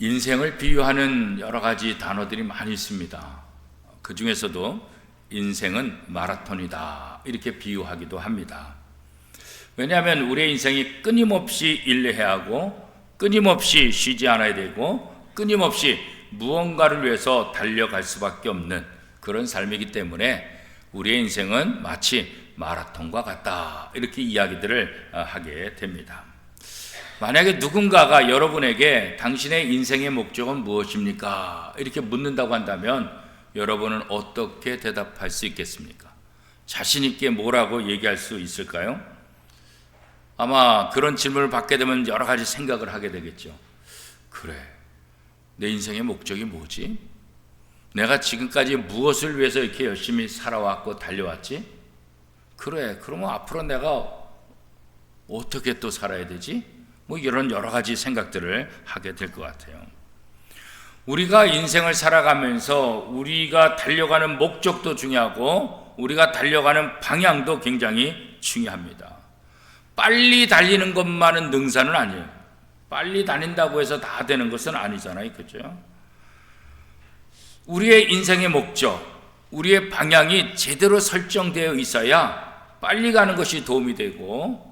인생을 비유하는 여러 가지 단어들이 많이 있습니다. 그 중에서도 인생은 마라톤이다 이렇게 비유하기도 합니다. 왜냐하면 우리의 인생이 끊임없이 일해야 하고 끊임없이 쉬지 않아야 되고 끊임없이 무언가를 위해서 달려갈 수밖에 없는 그런 삶이기 때문에 우리의 인생은 마치 마라톤과 같다 이렇게 이야기들을 하게 됩니다. 만약에 누군가가 여러분에게 당신의 인생의 목적은 무엇입니까? 이렇게 묻는다고 한다면 여러분은 어떻게 대답할 수 있겠습니까? 자신 있게 뭐라고 얘기할 수 있을까요? 아마 그런 질문을 받게 되면 여러 가지 생각을 하게 되겠죠. 그래, 내 인생의 목적이 뭐지? 내가 지금까지 무엇을 위해서 이렇게 열심히 살아왔고 달려왔지? 그래, 그러면 앞으로 내가 어떻게 또 살아야 되지? 뭐 이런 여러 가지 생각들을 하게 될 것 같아요. 우리가 인생을 살아가면서 우리가 달려가는 목적도 중요하고 우리가 달려가는 방향도 굉장히 중요합니다. 빨리 달리는 것만은 능사는 아니에요. 빨리 다닌다고 해서 다 되는 것은 아니잖아요. 그죠? 우리의 인생의 목적, 우리의 방향이 제대로 설정되어 있어야 빨리 가는 것이 도움이 되고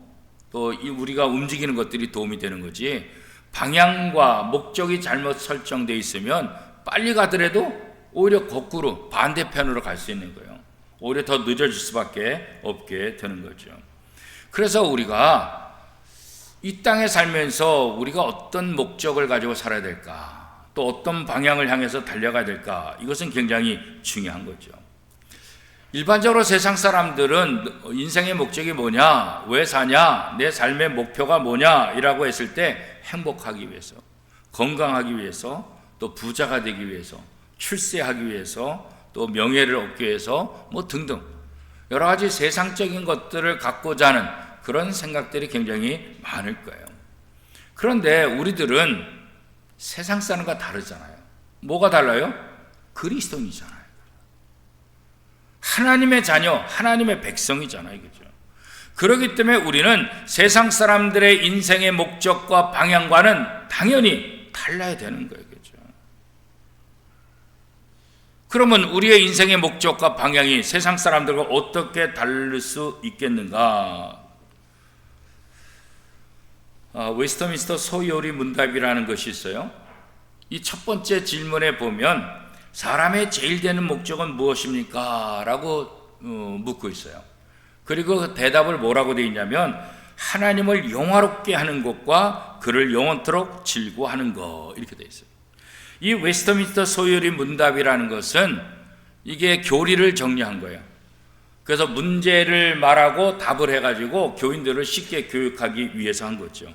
또 우리가 움직이는 것들이 도움이 되는 거지, 방향과 목적이 잘못 설정되어 있으면 빨리 가더라도 오히려 거꾸로 반대편으로 갈 수 있는 거예요. 오히려 더 늦어질 수밖에 없게 되는 거죠. 그래서 우리가 이 땅에 살면서 우리가 어떤 목적을 가지고 살아야 될까, 또 어떤 방향을 향해서 달려가야 될까, 이것은 굉장히 중요한 거죠. 일반적으로 세상 사람들은 인생의 목적이 뭐냐, 왜 사냐, 내 삶의 목표가 뭐냐 이라고 했을 때 행복하기 위해서, 건강하기 위해서, 또 부자가 되기 위해서, 출세하기 위해서, 또 명예를 얻기 위해서 뭐 등등 여러 가지 세상적인 것들을 갖고자 하는 그런 생각들이 굉장히 많을 거예요. 그런데 우리들은 세상 사람과 다르잖아요. 뭐가 달라요? 그리스도인이잖아요. 하나님의 자녀, 하나님의 백성이잖아요. 그죠? 그렇기 때문에 우리는 세상 사람들의 인생의 목적과 방향과는 당연히 달라야 되는 거예요. 그죠? 그러면 우리의 인생의 목적과 방향이 세상 사람들과 어떻게 다를 수 있겠는가? 웨스터민스터 소요리 문답이라는 것이 있어요. 이 첫 번째 질문에 보면 사람의 제일 되는 목적은 무엇입니까? 라고 묻고 있어요. 그리고 그 대답을 뭐라고 되어 있냐면 하나님을 영화롭게 하는 것과 그를 영원토록 즐거워하는 것, 이렇게 되어 있어요. 이 웨스터민스터 소요리 문답이라는 것은 이게 교리를 정리한 거예요. 그래서 문제를 말하고 답을 해가지고 교인들을 쉽게 교육하기 위해서 한 거죠.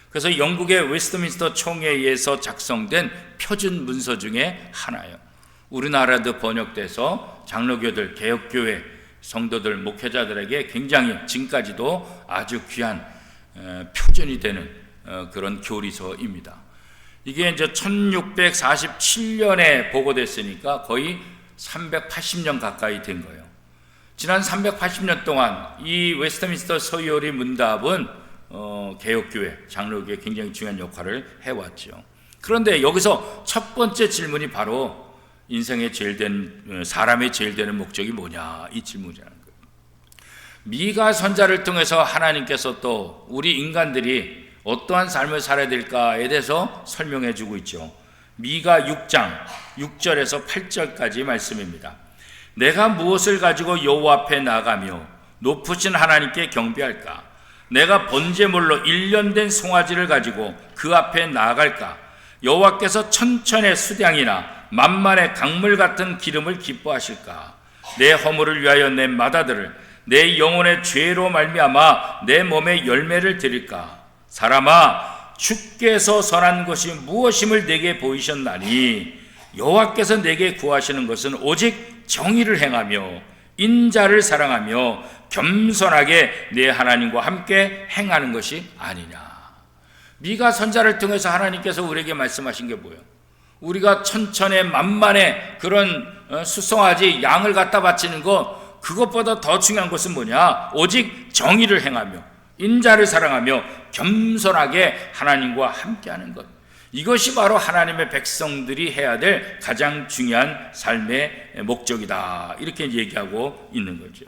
그래서 영국의 웨스트민스터 총회에서 작성된 표준 문서 중에 하나예요. 우리나라도 번역돼서 장로교들, 개혁교회 성도들, 목회자들에게 굉장히 지금까지도 아주 귀한 표준이 되는 그런 교리서입니다. 이게 이제 1647년에 보고됐으니까 거의 380년 가까이 된 거예요. 지난 380년 동안 이 웨스트민스터 소요리 문답은 개혁교회, 장로교회에 굉장히 중요한 역할을 해왔죠. 그런데 여기서 첫 번째 질문이 바로 인생의 제일 되는, 사람의 제일 되는 목적이 뭐냐, 이 질문이라는 거예요. 미가 선자를 통해서 하나님께서 또 우리 인간들이 어떠한 삶을 살아야 될까에 대해서 설명해 주고 있죠. 미가 6장 6절에서 8절까지 말씀입니다. 내가 무엇을 가지고 여호와 앞에 나가며 높으신 하나님께 경배할까? 내가 번제물로 1년 된 송아지를 가지고 그 앞에 나아갈까? 여호와께서 천천의 수량이나 만만의 강물 같은 기름을 기뻐하실까? 내 허물을 위하여 내 마다들을, 내 영혼의 죄로 말미암아 내 몸에 열매를 드릴까? 사람아, 주께서 선한 것이 무엇임을 내게 보이셨나니 여호와께서 내게 구하시는 것은 오직 정의를 행하며 인자를 사랑하며 겸손하게 내 하나님과 함께 행하는 것이 아니냐. 미가 선자를 통해서 하나님께서 우리에게 말씀하신 게 뭐예요? 우리가 천천의 만만의 그런 수송아지 양을 갖다 바치는 것, 그것보다 더 중요한 것은 뭐냐? 오직 정의를 행하며 인자를 사랑하며 겸손하게 하나님과 함께하는 것. 이것이 바로 하나님의 백성들이 해야 될 가장 중요한 삶의 목적이다. 이렇게 얘기하고 있는 거죠.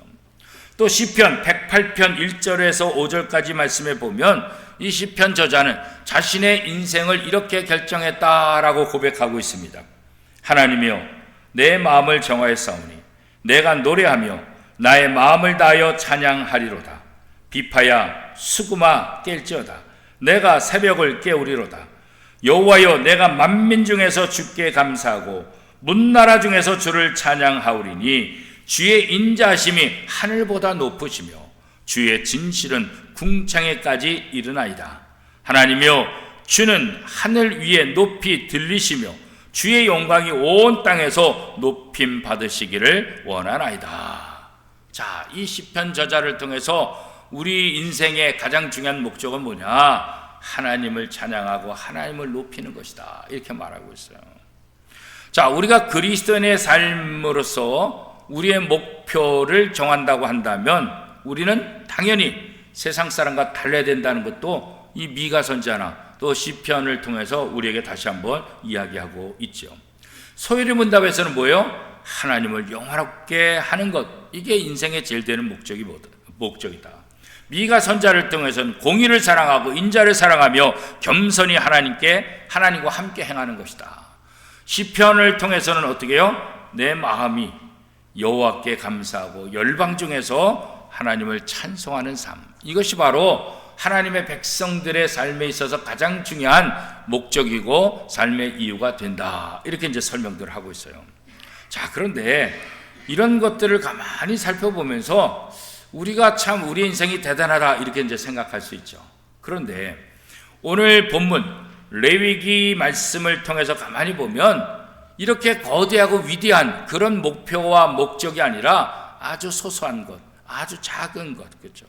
또 시편 108편 1절에서 5절까지 말씀해 보면 이 시편 저자는 자신의 인생을 이렇게 결정했다라고 고백하고 있습니다. 하나님이여 내 마음을 정하였사오니 내가 노래하며 나의 마음을 다하여 찬양하리로다. 비파야 수구마 깰지어다. 내가 새벽을 깨우리로다. 여호와여 내가 만민 중에서 주께 감사하고 문나라 중에서 주를 찬양하오리니 주의 인자하심이 하늘보다 높으시며 주의 진실은 궁창에까지 이르나이다. 하나님이여 주는 하늘 위에 높이 들리시며 주의 영광이 온 땅에서 높임 받으시기를 원하나이다. 자, 이 시편 저자를 통해서 우리 인생의 가장 중요한 목적은 뭐냐? 하나님을 찬양하고 하나님을 높이는 것이다. 이렇게 말하고 있어요. 자, 우리가 그리스도인의 삶으로서 우리의 목표를 정한다고 한다면 우리는 당연히 세상 사람과 달라야 된다는 것도 이 미가 선지자나 또 시편을 통해서 우리에게 다시 한번 이야기하고 있죠. 소요리 문답에서는 뭐예요? 하나님을 영화롭게 하는 것, 이게 인생의 제일 되는 목적이다. 미가 선자를 통해서는 공의를 사랑하고 인자를 사랑하며 겸손히 하나님과 함께 행하는 것이다. 시편을 통해서는 어떻게 해요? 내 마음이 여호와께 감사하고 열방 중에서 하나님을 찬송하는 삶, 이것이 바로 하나님의 백성들의 삶에 있어서 가장 중요한 목적이고 삶의 이유가 된다. 이렇게 이제 설명들을 하고 있어요. 자, 그런데 이런 것들을 가만히 살펴보면서 우리가 참 우리 인생이 대단하다 이렇게 이제 생각할 수 있죠. 그런데 오늘 본문 레위기 말씀을 통해서 가만히 보면 이렇게 거대하고 위대한 그런 목표와 목적이 아니라 아주 소소한 것, 아주 작은 것, 그렇죠?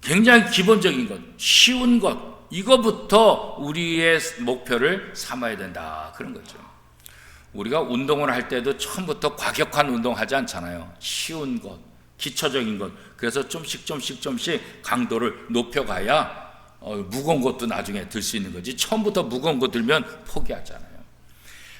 굉장히 기본적인 것, 쉬운 것, 이거부터 우리의 목표를 삼아야 된다. 그런 거죠. 우리가 운동을 할 때도 처음부터 과격한 운동 하지 않잖아요. 쉬운 것, 기초적인 것. 그래서 조금씩 강도를 높여가야 무거운 것도 나중에 들 수 있는 거지. 처음부터 무거운 거 들면 포기하잖아요.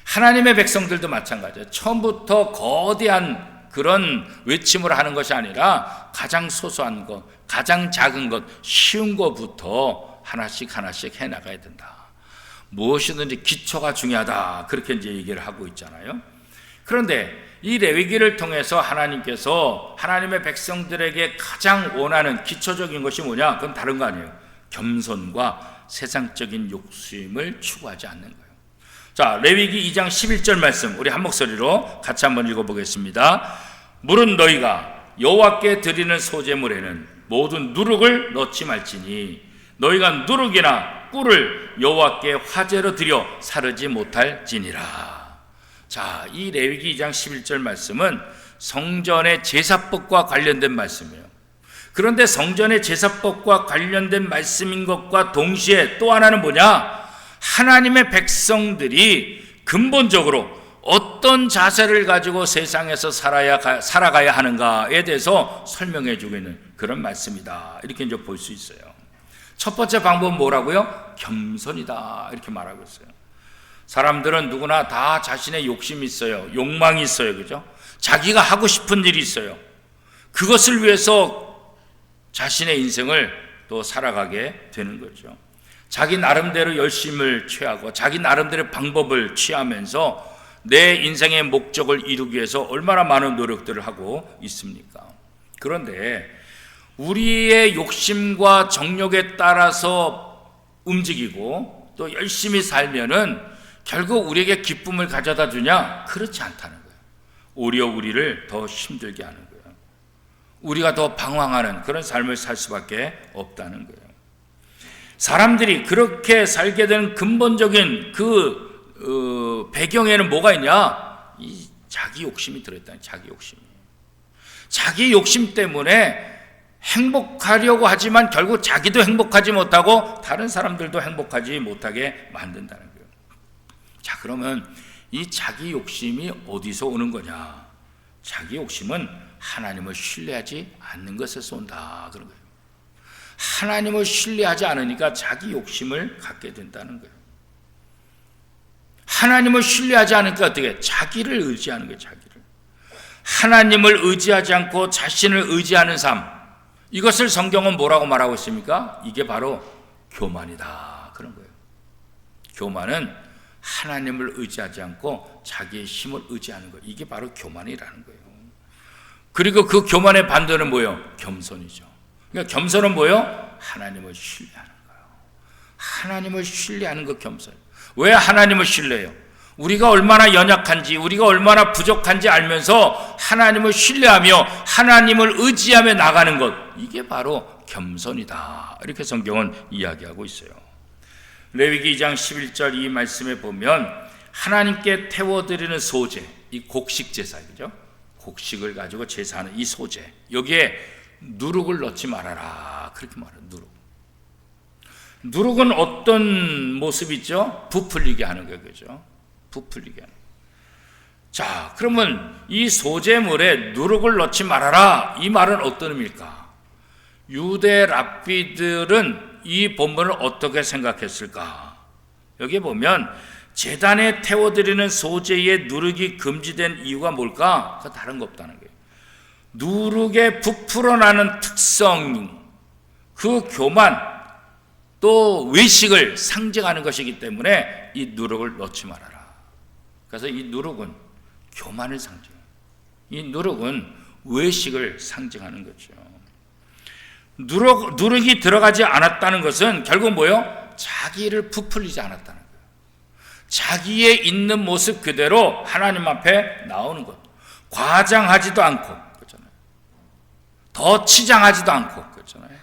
하나님의 백성들도 마찬가지예요. 처음부터 거대한 그런 외침을 하는 것이 아니라 가장 소소한 것, 가장 작은 것, 쉬운 것부터 하나씩 해나가야 된다. 무엇이든지 기초가 중요하다. 그렇게 이제 얘기를 하고 있잖아요. 그런데 이 레위기를 통해서 하나님께서 하나님의 백성들에게 가장 원하는 기초적인 것이 뭐냐? 그건 다른 거 아니에요. 겸손과 세상적인 욕심을 추구하지 않는 거예요. 자, 레위기 2장 11절 말씀 우리 한 목소리로 같이 한번 읽어보겠습니다. 물은 너희가 여호와께 드리는 소제물에는 모든 누룩을 넣지 말지니 너희가 누룩이나 꿀을 여호와께 화제로 드려 사르지 못할지니라. 자, 이 레위기 2장 11절 말씀은 성전의 제사법과 관련된 말씀이에요. 그런데 성전의 제사법과 관련된 말씀인 것과 동시에 또 하나는 뭐냐? 하나님의 백성들이 근본적으로 어떤 자세를 가지고 세상에서 살아가야 하는가에 대해서 설명해 주고 있는 그런 말씀이다. 이렇게 이제 볼 수 있어요. 첫 번째 방법은 뭐라고요? 겸손이다. 이렇게 말하고 있어요. 사람들은 누구나 다 자신의 욕심이 있어요. 욕망이 있어요. 그죠? 자기가 하고 싶은 일이 있어요. 그것을 위해서 자신의 인생을 또 살아가게 되는 거죠. 자기 나름대로 열심을 취하고 자기 나름대로 방법을 취하면서 내 인생의 목적을 이루기 위해서 얼마나 많은 노력들을 하고 있습니까? 그런데 우리의 욕심과 정욕에 따라서 움직이고 또 열심히 살면은 결국 우리에게 기쁨을 가져다 주냐? 그렇지 않다는 거예요. 오히려 우리를 더 힘들게 하는 거예요. 우리가 더 방황하는 그런 삶을 살 수밖에 없다는 거예요. 사람들이 그렇게 살게 되는 근본적인 배경에는 뭐가 있냐? 이 자기 욕심이 들어있다는 자기 욕심이. 자기 욕심 때문에 행복하려고 하지만 결국 자기도 행복하지 못하고 다른 사람들도 행복하지 못하게 만든다는 거예요. 자, 그러면 이 자기 욕심이 어디서 오는 거냐? 자기 욕심은 하나님을 신뢰하지 않는 것에서 온다. 그런 거예요. 하나님을 신뢰하지 않으니까 자기 욕심을 갖게 된다는 거예요. 하나님을 신뢰하지 않으니까 어떻게? 자기를 의지하는 거예요. 자기를. 하나님을 의지하지 않고 자신을 의지하는 삶, 이것을 성경은 뭐라고 말하고 있습니까? 이게 바로 교만이다, 그런 거예요. 교만은 하나님을 의지하지 않고 자기의 힘을 의지하는 거예요. 이게 바로 교만이라는 거예요. 그리고 그 교만의 반대는 뭐예요? 겸손이죠. 그러니까 겸손은 뭐예요? 하나님을 신뢰하는 거예요. 하나님을 신뢰하는 것 겸손. 왜 하나님을 신뢰해요? 우리가 얼마나 연약한지, 우리가 얼마나 부족한지 알면서 하나님을 신뢰하며 하나님을 의지하며 나가는 것, 이게 바로 겸손이다, 이렇게 성경은 이야기하고 있어요. 레위기 2장 11절 이 말씀에 보면 하나님께 태워드리는 소제, 이 곡식 제사, 그죠? 곡식을 가지고 제사하는 이 소제, 여기에 누룩을 넣지 말아라, 그렇게 말해요. 누룩은 어떤 모습이죠? 부풀리게 하는 거예요, 그죠? 부풀리게 하는. 자, 그러면 이 소제물에 누룩을 넣지 말아라, 이 말은 어떤 의미일까? 유대 랍비들은 이 본문을 어떻게 생각했을까? 여기 보면 제단에 태워드리는 소제에 누룩이 금지된 이유가 뭘까? 그 다른 거 없다는 거예요. 누룩의 부풀어나는 특성, 그 교만, 또 외식을 상징하는 것이기 때문에 이 누룩을 넣지 말아라. 그래서 이 누룩은 교만을 상징해요. 이 누룩은 외식을 상징하는 거죠. 누룩이 들어가지 않았다는 것은 결국 뭐예요? 자기를 부풀리지 않았다는 거예요. 자기의 있는 모습 그대로 하나님 앞에 나오는 것. 과장하지도 않고, 그렇잖아요. 더 치장하지도 않고, 그렇잖아요.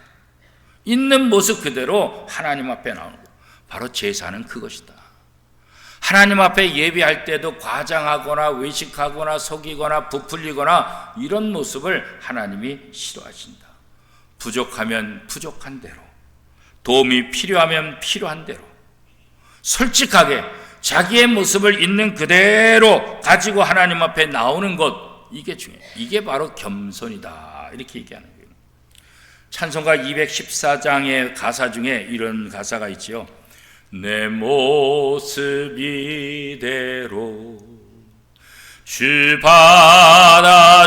있는 모습 그대로 하나님 앞에 나오는 것. 바로 제사는 그것이다. 하나님 앞에 예배할 때도 과장하거나 외식하거나 속이거나 부풀리거나 이런 모습을 하나님이 싫어하신다. 부족하면 부족한 대로, 도움이 필요하면 필요한 대로, 솔직하게 자기의 모습을 있는 그대로 가지고 하나님 앞에 나오는 것, 이게 중요해요. 이게 바로 겸손이다, 이렇게 얘기하는 거예요. 찬송가 214장의 가사 중에 이런 가사가 있지요. 내 모습 이대로 주 받아주소서.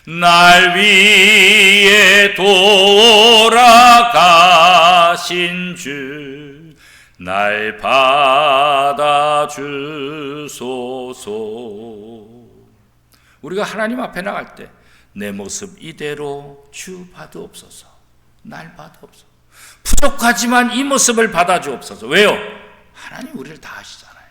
날 위해 돌아가신 주 날 받아주소서. 우리가 하나님 앞에 나갈 때 내 모습 이대로 주 받으옵소서. 날 받으옵소서. 부족하지만 이 모습을 받아주옵소서. 왜요? 하나님 우리를 다 아시잖아요.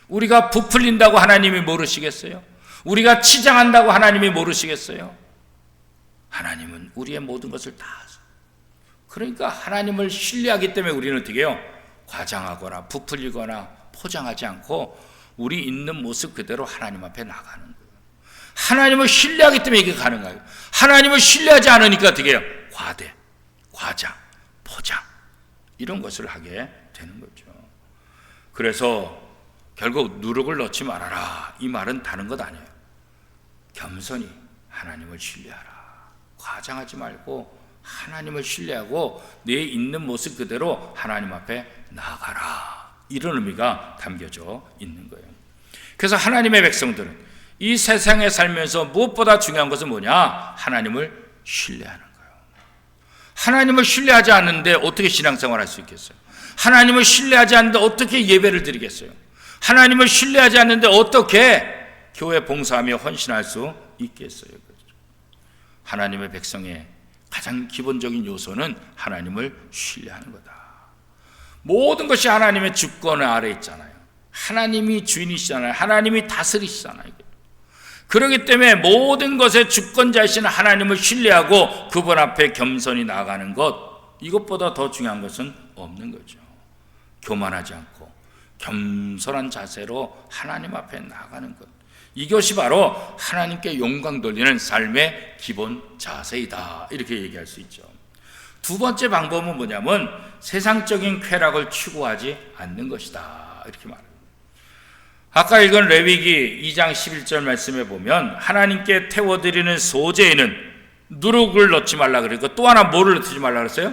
우리가 부풀린다고 하나님이 모르시겠어요? 우리가 치장한다고 하나님이 모르시겠어요? 하나님은 우리의 모든 것을 다 아세요. 그러니까 하나님을 신뢰하기 때문에 우리는 어떻게 해요? 과장하거나 부풀리거나 포장하지 않고 우리 있는 모습 그대로 하나님 앞에 나가는 거예요. 하나님을 신뢰하기 때문에 이게 가능해요. 하나님을 신뢰하지 않으니까 어떻게 해요? 과대, 과장, 포장 이런 것을 하게 되는 거죠. 그래서 결국 누룩을 넣지 말아라, 이 말은 다른 것 아니에요. 겸손히 하나님을 신뢰하라. 과장하지 말고 하나님을 신뢰하고 내 있는 모습 그대로 하나님 앞에 나아가라, 이런 의미가 담겨져 있는 거예요. 그래서 하나님의 백성들은 이 세상에 살면서 무엇보다 중요한 것은 뭐냐? 하나님을 신뢰하는 거예요. 하나님을 신뢰하지 않는데 어떻게 신앙생활 할 수 있겠어요? 하나님을 신뢰하지 않는데 어떻게 예배를 드리겠어요? 하나님을 신뢰하지 않는데 어떻게 교회 봉사하며 헌신할 수 있겠어요? 하나님의 백성의 가장 기본적인 요소는 하나님을 신뢰하는 거다. 모든 것이 하나님의 주권 아래 있잖아요. 하나님이 주인이시잖아요. 하나님이 다스리시잖아요. 그렇기 때문에 모든 것의 주권자이신 하나님을 신뢰하고 그분 앞에 겸손히 나아가는 것, 이것보다 더 중요한 것은 없는 거죠. 교만하지 않고 겸손한 자세로 하나님 앞에 나아가는 것, 이것이 바로 하나님께 영광 돌리는 삶의 기본 자세이다, 이렇게 얘기할 수 있죠. 두 번째 방법은 뭐냐면 세상적인 쾌락을 추구하지 않는 것이다, 이렇게 말합니다. 아까 읽은 레위기 2장 11절 말씀에 보면 하나님께 태워드리는 소제에는 누룩을 넣지 말라 그랬고 또 하나 뭐를 넣지 말라 그랬어요?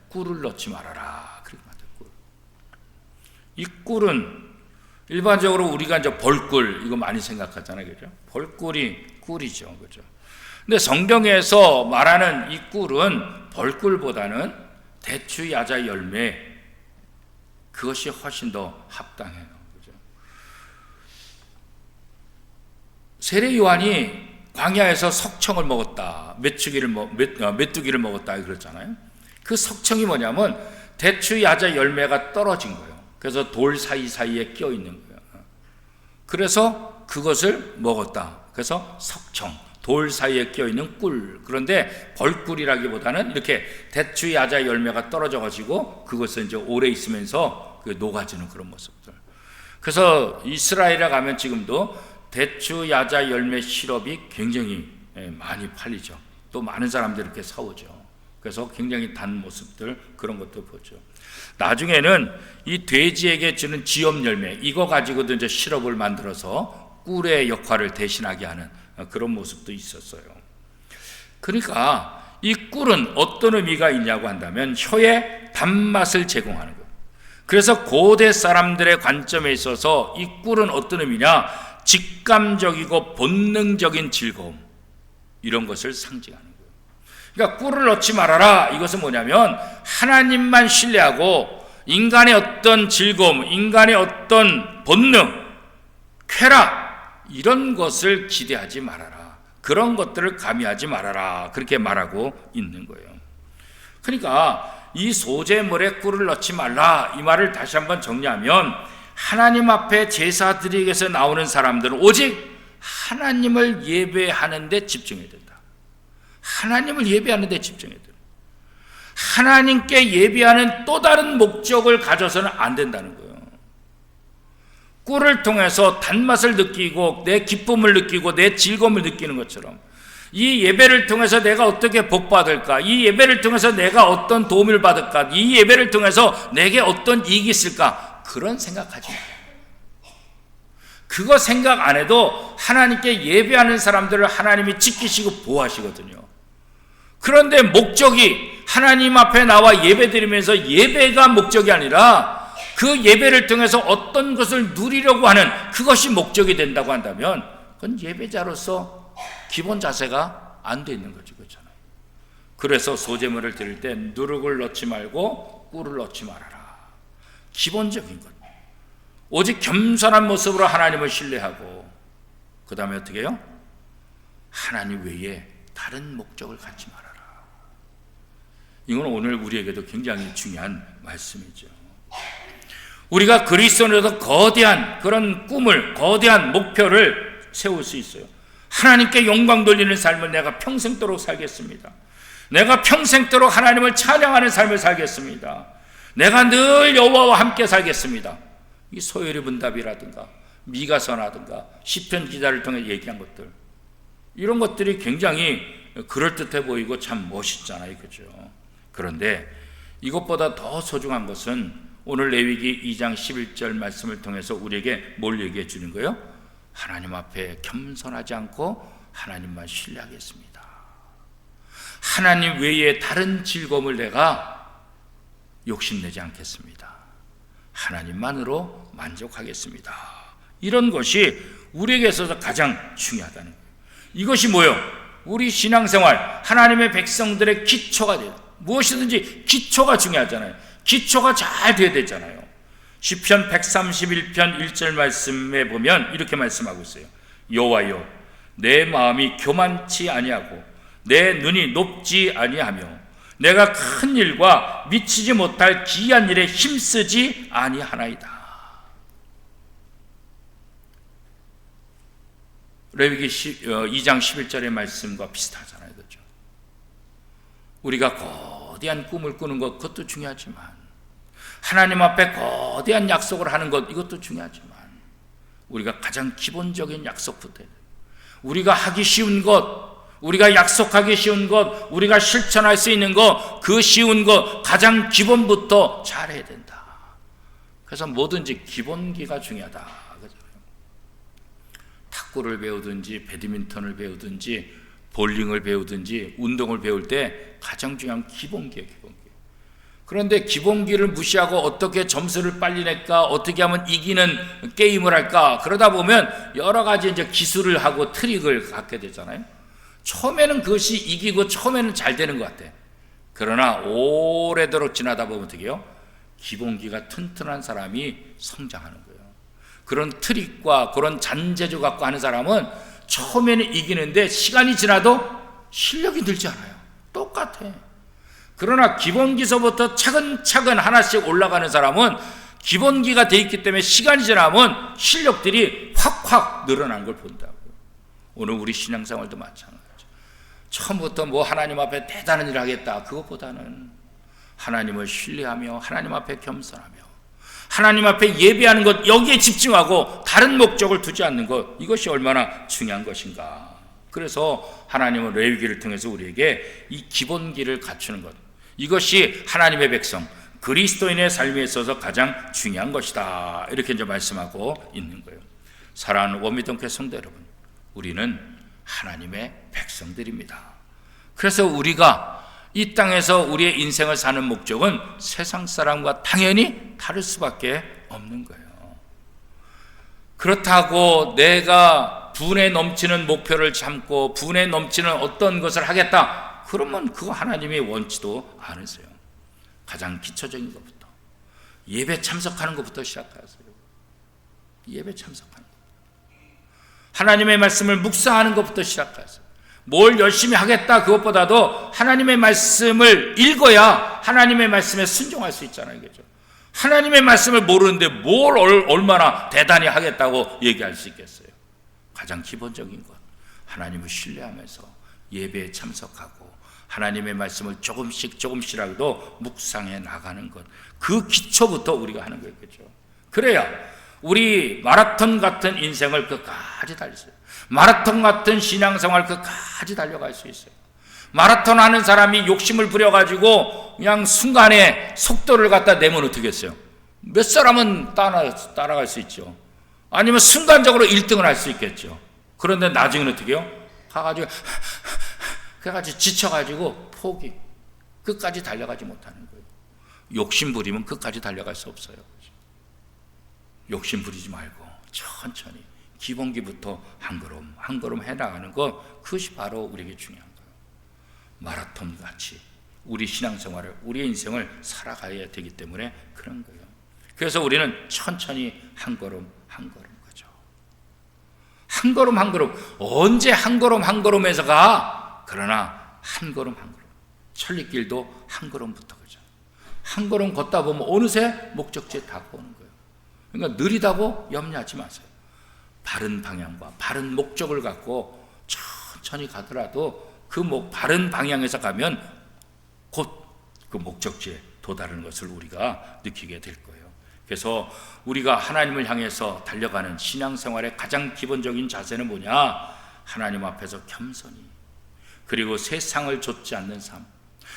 꿀을 넣지 말아라, 그렇게 말해요. 이 꿀은 일반적으로 우리가 이제 벌꿀 이거 많이 생각하잖아요, 그죠? 벌꿀이 꿀이죠, 그죠? 근데 성경에서 말하는 이 꿀은 벌꿀보다는 대추, 야자, 열매 그것이 훨씬 더 합당해요, 그죠? 세례 요한이 광야에서 석청을 먹었다, 메뚜기를 먹었다 그랬잖아요. 그 석청이 뭐냐면 대추, 야자, 열매가 떨어진 거예요. 그래서 돌 사이사이에 껴 있는 거예요. 그래서 그것을 먹었다. 그래서 석청, 돌 사이에 껴 있는 꿀. 그런데 벌꿀이라기보다는 이렇게 대추, 야자, 열매가 떨어져 가지고 그것을 이제 오래 있으면서 녹아지는 그런 모습들. 그래서 이스라엘에 가면 지금도 대추, 야자, 열매 시럽이 굉장히 많이 팔리죠. 또 많은 사람들이 이렇게 사오죠. 그래서 굉장히 단 모습들 그런 것도 보죠. 나중에는 이 돼지에게 주는 지엽 열매 이거 가지고도 이제 시럽을 만들어서 꿀의 역할을 대신하게 하는 그런 모습도 있었어요. 그러니까 이 꿀은 어떤 의미가 있냐고 한다면 혀의 단맛을 제공하는 거예요. 그래서 고대 사람들의 관점에 있어서 이 꿀은 어떤 의미냐? 직감적이고 본능적인 즐거움 이런 것을 상징하는 거예요. 그러니까 꿀을 넣지 말아라. 이것은 뭐냐면 하나님만 신뢰하고 인간의 어떤 즐거움, 인간의 어떤 본능, 쾌락 이런 것을 기대하지 말아라. 그런 것들을 가미하지 말아라. 그렇게 말하고 있는 거예요. 그러니까 이 소재물에 꿀을 넣지 말라. 이 말을 다시 한번 정리하면 하나님 앞에 제사 드리기에서 나오는 사람들은 오직 하나님을 예배하는 데 집중해야 된다. 하나님을 예배하는 데 집중해야 된다. 하나님께 예배하는 또 다른 목적을 가져서는 안 된다는 거예요. 꿀을 통해서 단맛을 느끼고 내 기쁨을 느끼고 내 즐거움을 느끼는 것처럼 이 예배를 통해서 내가 어떻게 복받을까? 이 예배를 통해서 내가 어떤 도움을 받을까? 이 예배를 통해서 내게 어떤 이익이 있을까? 그런 생각하지 마요. 그거 생각 안 해도 하나님께 예배하는 사람들을 하나님이 지키시고 보호하시거든요. 그런데 목적이 하나님 앞에 나와 예배 드리면서 예배가 목적이 아니라 그 예배를 통해서 어떤 것을 누리려고 하는 그것이 목적이 된다고 한다면 그건 예배자로서 기본 자세가 안 돼 있는 거죠. 그렇잖아요. 그래서 소제물을 드릴 때 누룩을 넣지 말고 꿀을 넣지 말아라. 기본적인 것. 오직 겸손한 모습으로 하나님을 신뢰하고 그 다음에 어떻게 해요? 하나님 외에 다른 목적을 갖지 말아라. 이건 오늘 우리에게도 굉장히 중요한 말씀이죠. 우리가 그리스도인으로서 거대한 그런 꿈을, 거대한 목표를 세울 수 있어요. 하나님께 영광 돌리는 삶을 내가 평생도록 살겠습니다. 내가 평생도록 하나님을 찬양하는 삶을 살겠습니다. 내가 늘 여호와와 함께 살겠습니다. 이 소요리 문답이라든가 미가서라든가 시편 기자를 통해 얘기한 것들 이런 것들이 굉장히 그럴듯해 보이고 참 멋있잖아요. 그죠? 그런데 이것보다 더 소중한 것은 오늘 레위기 2장 11절 말씀을 통해서 우리에게 뭘 얘기해 주는 거예요? 하나님 앞에 겸손하지 않고 하나님만 신뢰하겠습니다. 하나님 외에 다른 즐거움을 내가 욕심내지 않겠습니다. 하나님만으로 만족하겠습니다. 이런 것이 우리에게 있어서 가장 중요하다는 거예요. 이것이 뭐예요? 우리 신앙생활 하나님의 백성들의 기초가 돼요. 무엇이든지 기초가 중요하잖아요. 기초가 잘 돼야 되잖아요. 시편 131편 1절 말씀에 보면 이렇게 말씀하고 있어요. 여호와여 내 마음이 교만치 아니하고 내 눈이 높지 아니하며 내가 큰 일과 미치지 못할 기이한 일에 힘쓰지 아니하나이다. 레위기 2장 11절의 말씀과 비슷하잖아요. 그렇죠? 우리가 거대한 꿈을 꾸는 것 그것도 중요하지만 하나님 앞에 거대한 약속을 하는 것 이것도 중요하지만 우리가 가장 기본적인 약속부터 우리가 하기 쉬운 것 우리가 약속하기 쉬운 것, 우리가 실천할 수 있는 것, 그 쉬운 것 가장 기본부터 잘해야 된다. 그래서 뭐든지 기본기가 중요하다. 탁구를 배우든지 배드민턴을 배우든지 볼링을 배우든지 운동을 배울 때 가장 중요한 기본기예요. 기본기. 그런데 기본기를 무시하고 어떻게 점수를 빨리 낼까, 어떻게 하면 이기는 게임을 할까, 그러다 보면 여러 가지 이제 기술을 하고 트릭을 갖게 되잖아요. 처음에는 그것이 이기고 처음에는 잘 되는 것 같아. 그러나 오래도록 지나다 보면 어떻게 해요? 기본기가 튼튼한 사람이 성장하는 거예요. 그런 트릭과 그런 잔재주 갖고 하는 사람은 처음에는 이기는데 시간이 지나도 실력이 늘지 않아요. 똑같아. 그러나 기본기서부터 차근차근 하나씩 올라가는 사람은 기본기가 돼 있기 때문에 시간이 지나면 실력들이 확확 늘어난 걸 본다고. 오늘 우리 신앙생활도 마찬가지죠. 처음부터 뭐 하나님 앞에 대단한 일을 하겠다, 그것보다는 하나님을 신뢰하며 하나님 앞에 겸손하며 하나님 앞에 예배하는 것, 여기에 집중하고 다른 목적을 두지 않는 것, 이것이 얼마나 중요한 것인가. 그래서 하나님은 레위기를 통해서 우리에게 이 기본기를 갖추는 것, 이것이 하나님의 백성, 그리스도인의 삶에 있어서 가장 중요한 것이다, 이렇게 이제 말씀하고 있는 거예요. 사랑하는 원미동교 성도 여러분, 우리는 하나님의 백성들입니다. 그래서 우리가 이 땅에서 우리의 인생을 사는 목적은 세상 사람과 당연히 다를 수밖에 없는 거예요. 그렇다고 내가 분에 넘치는 목표를 참고 분에 넘치는 어떤 것을 하겠다, 그러면 그거 하나님이 원치도 않으세요. 가장 기초적인 것부터, 예배 참석하는 것부터 시작하세요. 예배 참석하는 것, 하나님의 말씀을 묵상하는 것부터 시작하세요. 뭘 열심히 하겠다, 그것보다도 하나님의 말씀을 읽어야 하나님의 말씀에 순종할 수 있잖아요. 그죠? 하나님의 말씀을 모르는데 뭘 얼마나 대단히 하겠다고 얘기할 수 있겠어요? 가장 기본적인 것, 하나님을 신뢰하면서 예배에 참석하고 하나님의 말씀을 조금씩이라도 묵상해 나가는 것, 그 기초부터 우리가 하는 거예요. 그죠? 그래야 우리 마라톤 같은 인생을 끝까지 달릴 수 있어요. 마라톤 같은 신앙생활 끝까지 달려갈 수 있어요. 마라톤 하는 사람이 욕심을 부려가지고 그냥 순간에 속도를 갖다 내면 어떻게 했어요? 몇 사람은 따라갈 수 있죠. 아니면 순간적으로 1등을 할 수 있겠죠. 그런데 나중에는 어떻게 해요? 가가지고 그래가지고 지쳐가지고 포기, 끝까지 달려가지 못하는 거예요. 욕심 부리면 끝까지 달려갈 수 없어요. 욕심 부리지 말고 천천히 기본기부터 한 걸음 한 걸음 해나가는 것, 그것이 바로 우리에게 중요한 거예요. 마라톤 같이 우리 신앙생활을, 우리의 인생을 살아가야 되기 때문에 그런 거예요. 그래서 우리는 천천히 한 걸음 한 걸음 가죠. 한 걸음 한 걸음, 언제 한 걸음 한 걸음에서 가? 그러나 한 걸음 한 걸음, 천리길도 한 걸음부터 가죠. 한 걸음 걷다 보면 어느새 목적지에 다가오는 거예요. 그러니까 느리다고 염려하지 마세요. 바른 방향과 바른 목적을 갖고 천천히 가더라도 그 바른 방향에서 가면 곧 그 목적지에 도달하는 것을 우리가 느끼게 될 거예요. 그래서 우리가 하나님을 향해서 달려가는 신앙생활의 가장 기본적인 자세는 뭐냐? 하나님 앞에서 겸손히, 그리고 세상을 좇지 않는 삶,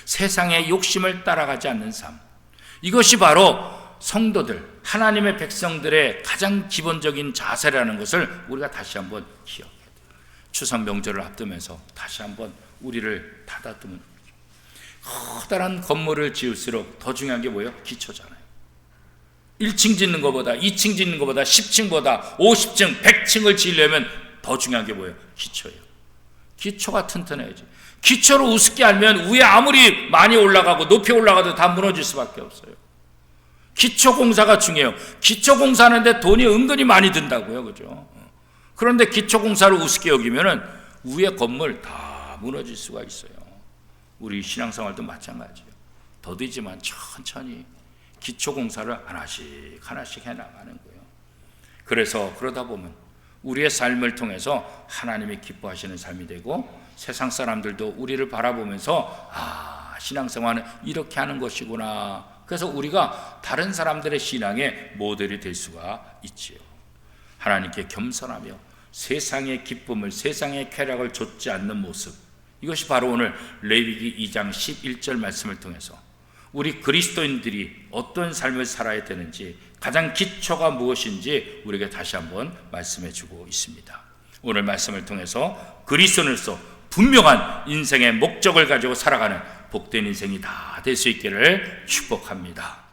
세상의 욕심을 따라가지 않는 삶, 이것이 바로 성도들, 하나님의 백성들의 가장 기본적인 자세라는 것을 우리가 다시 한번 기억해야 돼요. 추석 명절을 앞두면서 다시 한번 우리를 다다두면, 커다란 건물을 지을수록 더 중요한 게 뭐예요? 기초잖아요. 1층 짓는 것보다 2층 짓는 것보다 10층보다 50층, 100층을 지으려면 더 중요한 게 뭐예요? 기초예요. 기초가 튼튼해야지. 기초를 우습게 알면 위에 아무리 많이 올라가고 높이 올라가도 다 무너질 수밖에 없어요. 기초공사가 중요해요. 기초공사하는데 돈이 은근히 많이 든다고요. 그죠? 그런데 기초공사를 우습게 여기면은 위에 건물 다 무너질 수가 있어요. 우리 신앙생활도 마찬가지예요. 더디지만 천천히 기초공사를 하나씩 하나씩 해나가는 거예요. 그래서 그러다 보면 우리의 삶을 통해서 하나님이 기뻐하시는 삶이 되고, 세상 사람들도 우리를 바라보면서 신앙생활은 이렇게 하는 것이구나. 그래서 우리가 다른 사람들의 신앙의 모델이 될 수가 있지요. 하나님께 겸손하며 세상의 기쁨을, 세상의 쾌락을 좇지 않는 모습, 이것이 바로 오늘 레위기 2장 11절 말씀을 통해서 우리 그리스도인들이 어떤 삶을 살아야 되는지, 가장 기초가 무엇인지 우리에게 다시 한번 말씀해 주고 있습니다. 오늘 말씀을 통해서 그리스도인으로서 분명한 인생의 목적을 가지고 살아가는 복된 인생이 다 될 수 있기를 축복합니다.